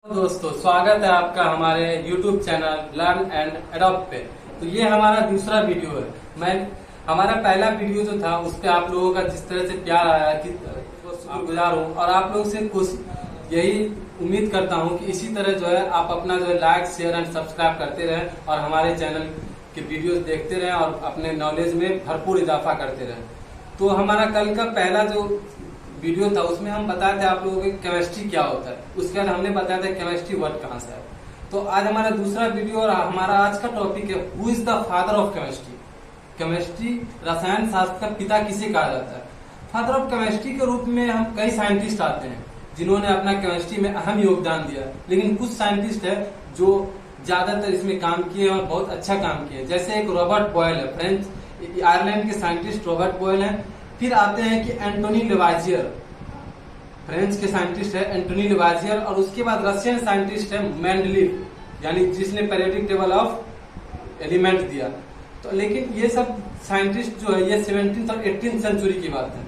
दोस्तों, स्वागत है आपका हमारे YouTube channel learn and adopt पे। तो ये हमारा दूसरा वीडियो है। हमारा पहला वीडियो जो था उस पे आप लोगों का जिस तरह से प्यार आया कि शुक्रगुजार हूँ और आप लोगों से कुछ यही उम्मीद करता हूँ कि इसी तरह जो है आप अपना जो है लाइक शेयर एंड सब्सक्राइब करते रहें और हमारे चैनल के वीडियोस देखते रहें और अपने नॉलेज में भरपूर इजाफा करते रहें। तो हमारा कल का पहला जो वीडियो था उसमें हम बताए थे आप लोगों को केमिस्ट्री क्या होता है, उसके बाद हमने बताया था केमिस्ट्री वर्ड कहाँ से है। तो आज हमारा दूसरा वीडियो और हमारा आज का टॉपिक है who is the father of chemistry. Chemistry रसायन शास्त्र का पिता किसे कहा जाता है। फादर ऑफ केमिस्ट्री के रूप में हम कई साइंटिस्ट आते हैं जिन्होंने अपना केमिस्ट्री में अहम योगदान दिया, लेकिन कुछ साइंटिस्ट है जो ज्यादातर इसमें काम किए और बहुत अच्छा काम किए। जैसे एक रॉबर्ट बॉयल है, फ्रेंच आयरलैंड के साइंटिस्ट रॉबर्ट बॉयल है। फिर आते हैं कि एंटोनी लेवाजियर, फ्रेंच के साइंटिस्ट है एंटोनी लेवाजियर। और उसके बाद रशियन साइंटिस्ट है मेंडलीव, यानी जिसने पीरियोडिक टेबल ऑफ एलिमेंट दिया। तो लेकिन ये सब साइंटिस्ट जो है ये 17th और 18th सेंचुरी की बात है।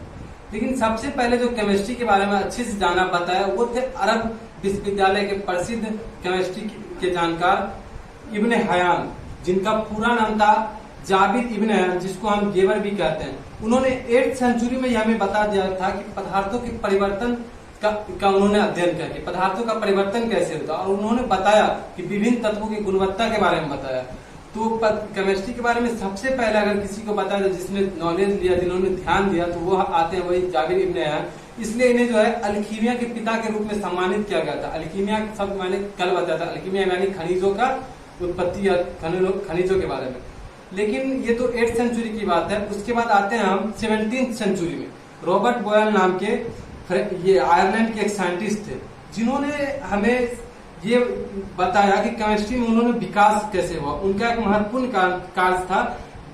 लेकिन सबसे पहले जो केमिस्ट्री के बारे में अच्छे से जाना बताया वो थे अरब विश्वविद्यालय के प्रसिद्ध केमिस्ट्री के जानकार इब्ने हयान, जिनका पूरा नाम था जाबिर इब्ने हयान, जिसको हम गेबर भी कहते हैं। उन्होंने 8th सेंचुरी में यह हमें बता दिया था कि पदार्थों के परिवर्तन का उन्होंने अध्ययन किया कि पदार्थों का परिवर्तन कैसे होता है, और उन्होंने बताया कि विभिन्न तत्वों की गुणवत्ता के बारे में बताया। तो केमिस्ट्री के बारे में सबसे पहले अगर किसी को बताया जिसने नॉलेज लिया, जिन्होंने ध्यान दिया, तो वो आते हैं वही जाबिर इब्ने हयान। इसलिए इन्हें जो है अल्कीमिया के पिता के रूप में सम्मानित किया गया था। अल्कीमिया शब्द मैंने कल बताया था, अल्कीमिया यानी खनिजों का उत्पत्ति या खनिजों के बारे में। लेकिन ये तो 8th सेंचुरी की बात है। उसके बाद आते हैं हम 17th सेंचुरी में। रॉबर्ट बॉयल नाम के ये आयरलैंड के एक साइंटिस्ट थे जिन्होंने हमें ये बताया कि केमिस्ट्री में उन्होंने विकास कैसे हुआ। उनका एक महत्वपूर्ण कार्य था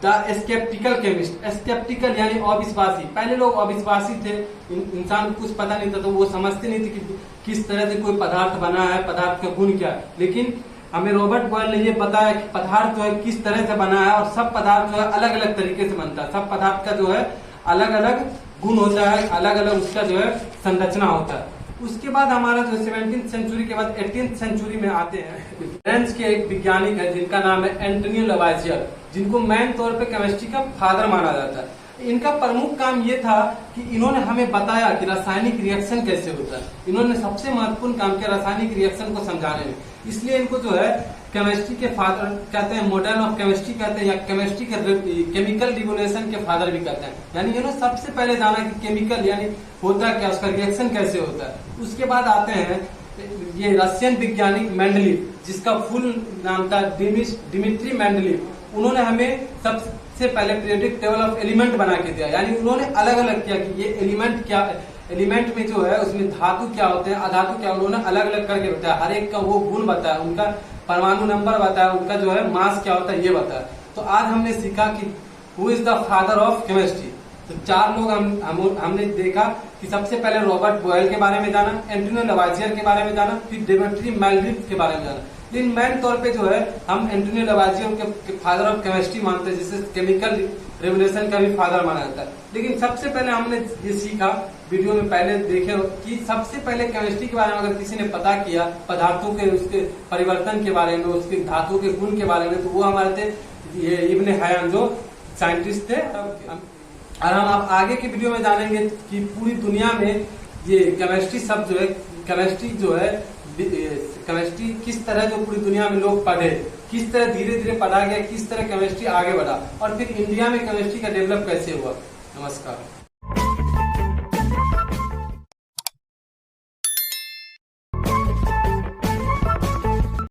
द स्केप्टिकल केमिस्ट। स्केप्टिकल यानी अविश्वासी। पहले लोग अविश्वासी थे, इंसान को कुछ पता नहीं था तो वो समझते नहीं थे कि किस तरह से कोई पदार्थ बना है, पदार्थ का गुण क्या है। लेकिन हमें रॉबर्ट बॉयल ने ये बताया कि पदार्थ जो है किस तरह से बना है और सब पदार्थ जो है अलग अलग तरीके से बनता है। सब पदार्थ का जो है अलग अलग गुण होता है, अलग अलग उसका जो है संरचना होता है। उसके बाद हमारा जो 17th सेंचुरी के बाद 18th सेंचुरी में आते हैं फ्रांस के एक वैज्ञानिक है जिनका नाम है एंटोनी लेवाजियर, जिनको मेन तौर पे केमिस्ट्री का फादर माना जाता है। इनका प्रमुख काम ये था कि इन्होंने हमें बताया कि रासायनिक रिएक्शन कैसे होता है। इन्होंने सबसे महत्वपूर्ण काम किया रासायनिक रिएक्शन को समझाने में। इसलिए इनको जो है केमिस्ट्री के फादर कहते हैं, मॉडर्न ऑफ केमिस्ट्री कहते हैं, या केमिस्ट्री के केमिकल रिवोल्यूशन के फादर भी कहते हैं। यानी इन्होंने सबसे पहले जाना कि केमिकल यानी होता क्या, उसका रिएक्शन कैसे होता है। उसके बाद आते हैं ये रशियन वैज्ञानिक मेंडलीव, जिसका फुल नाम था डिमित्री मेंडलीव। उन्होंने हमें सबसे पहले पीरियोडिक टेबल ऑफ एलिमेंट बना के दिया। यानी उन्होंने अलग अलग किया कि ये एलिमेंट क्या, एलिमेंट में जो है उसमें धातु क्या होते हैं, अधातु क्या, उन्होंने अलग अलग करके बताया। हर एक का वो गुण बताया, उनका परमाणु नंबर बताया, उनका जो है मास क्या होता है ये बताया। तो आज हमने सीखा कि who is the father of chemistry. तो 4 लोग हमने देखा कि सबसे पहले रॉबर्ट बॉयल के बारे में जाना, एंटोनी लेवाजियर के बारे में जाना, फिर डिमित्री मेंडलीव के बारे में जाना। लेकिन मेन तौर पे जो है हम एंटोनी लेवाजियर के फादर ऑफ केमिस्ट्री मानते हैं, जिसे केमिकल रेवोल्यूशन का भी फादर माना जाता है। लेकिन सबसे पहले हमने ये सीखा, वीडियो में पहले देखे कि सबसे पहले केमिस्ट्री के बारे में अगर किसी ने पता किया पदार्थों के उसके परिवर्तन के बारे में, उसके धातु के गुण के बारे में, तो वो हमारे थे ये इब्ने हयान जो साइंटिस्ट थे। और हम आप आगे की वीडियो में जानेंगे कि पूरी दुनिया में ये केमिस्ट्री शब्द जो है, केमिस्ट्री किस तरह जो पूरी दुनिया में लोग पढ़े, किस तरह धीरे धीरे पढ़ा गया, किस तरह केमिस्ट्री आगे बढ़ा, और फिर इंडिया में केमिस्ट्री का डेवलप कैसे हुआ। नमस्कार।